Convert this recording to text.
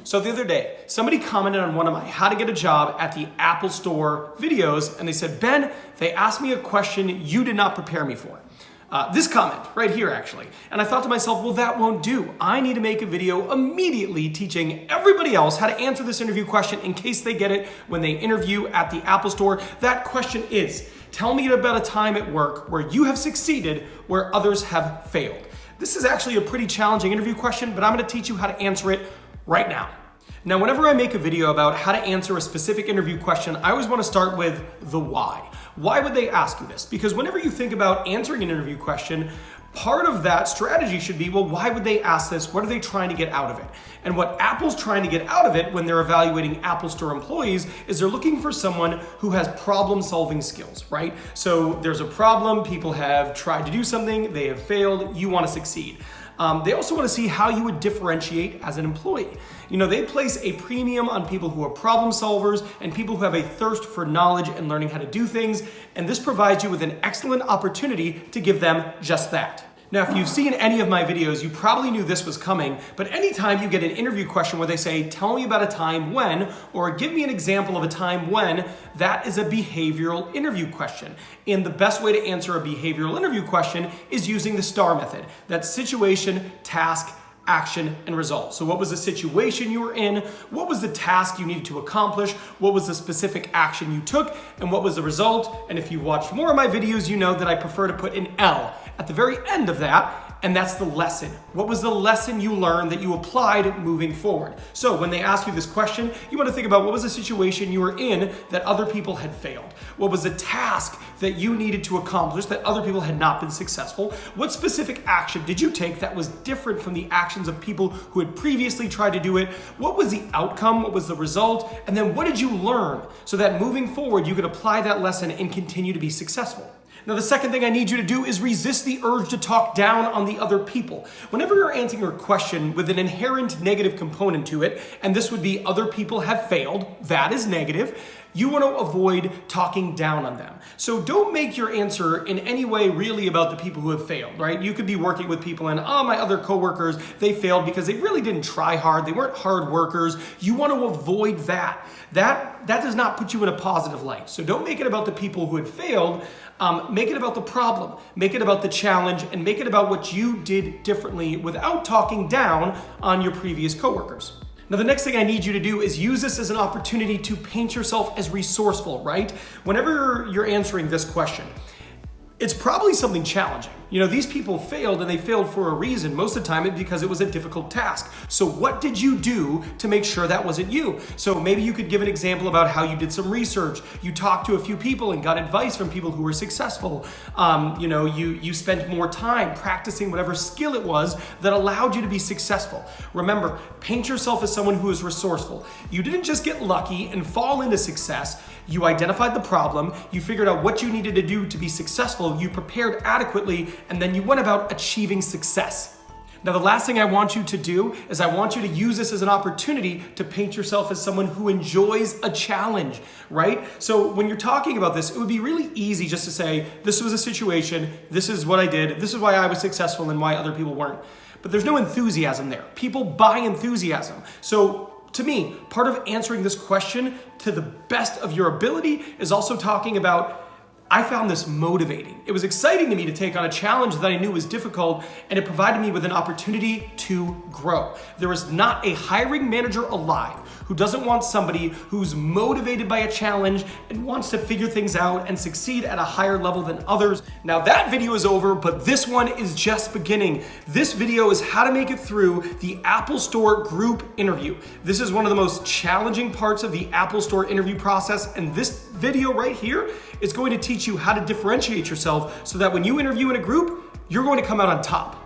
So the other day, somebody commented on one of my how to get a job at the Apple Store videos, and they said, Ben, they asked me a question you did not prepare me for. This comment right here, actually. And I thought to myself, well, that won't do. I need to make a video immediately teaching everybody else how to answer this interview question in case they get it when they interview at the Apple Store. That question is, tell me about a time at work where you have succeeded where others have failed. This is actually a pretty challenging interview question, but I'm gonna teach you how to answer it right now. Now, whenever I make a video about how to answer a specific interview question, I always want to start with the why. Why would they ask you this? Because whenever you think about answering an interview question, part of that strategy should be, well, why would they ask this? What are they trying to get out of it? And what Apple's trying to get out of it when they're evaluating Apple Store employees is they're looking for someone who has problem-solving skills, right? So there's a problem, people have tried to do something, they have failed, you want to succeed. They also want to see how you would differentiate as an employee. You know, they place a premium on people who are problem solvers and people who have a thirst for knowledge and learning how to do things, and this provides you with an excellent opportunity to give them just that. Now, if you've seen any of my videos, you probably knew this was coming, but anytime you get an interview question where they say, tell me about a time when, or give me an example of a time when, that is a behavioral interview question. And the best way to answer a behavioral interview question is using the STAR method. That's situation, task, action, and result. So what was the situation you were in? What was the task you needed to accomplish? What was the specific action you took? And what was the result? And if you've watched more of my videos, you know that I prefer to put an L at the very end of that, and that's the lesson. What was the lesson you learned that you applied moving forward? So when they ask you this question, you want to think about what was the situation you were in that other people had failed? What was the task that you needed to accomplish that other people had not been successful? What specific action did you take that was different from the actions of people who had previously tried to do it? What was the outcome? What was the result? And then what did you learn so that moving forward you could apply that lesson and continue to be successful? Now, the second thing I need you to do is resist the urge to talk down on the other people. Whenever you're answering a question with an inherent negative component to it, and this would be other people have failed, that is negative, you want to avoid talking down on them. So don't make your answer in any way really about the people who have failed, right? You could be working with people and, oh, my other coworkers, they failed because they really didn't try hard. They weren't hard workers. You want to avoid that. That does not put you in a positive light. So don't make it about the people who had failed. Make it about the problem. Make it about the challenge, and make it about what you did differently without talking down on your previous coworkers. Now, the next thing I need you to do is use this as an opportunity to paint yourself as resourceful, right? Whenever you're answering this question, it's probably something challenging. You know, these people failed, and they failed for a reason. Most of the time, it's because it was a difficult task. So what did you do to make sure that wasn't you? So maybe you could give an example about how you did some research. You talked to a few people and got advice from people who were successful. You spent more time practicing whatever skill it was that allowed you to be successful. Remember, paint yourself as someone who is resourceful. You didn't just get lucky and fall into success. You identified the problem, you figured out what you needed to do to be successful, you prepared adequately, and then you went about achieving success. Now, the last thing I want you to do is I want you to use this as an opportunity to paint yourself as someone who enjoys a challenge, right? So when you're talking about this, it would be really easy just to say, this was a situation, this is what I did, this is why I was successful and why other people weren't. But there's no enthusiasm there. People buy enthusiasm. So to me, part of answering this question to the best of your ability is also talking about, I found this motivating. It was exciting to me to take on a challenge that I knew was difficult, and it provided me with an opportunity to grow. There is not a hiring manager alive who doesn't want somebody who's motivated by a challenge and wants to figure things out and succeed at a higher level than others. Now, that video is over, but this one is just beginning. This video is how to make it through the Apple Store group interview. This is one of the most challenging parts of the Apple Store interview process, and this video right here is going to teach you how to differentiate yourself so that when you interview in a group, you're going to come out on top.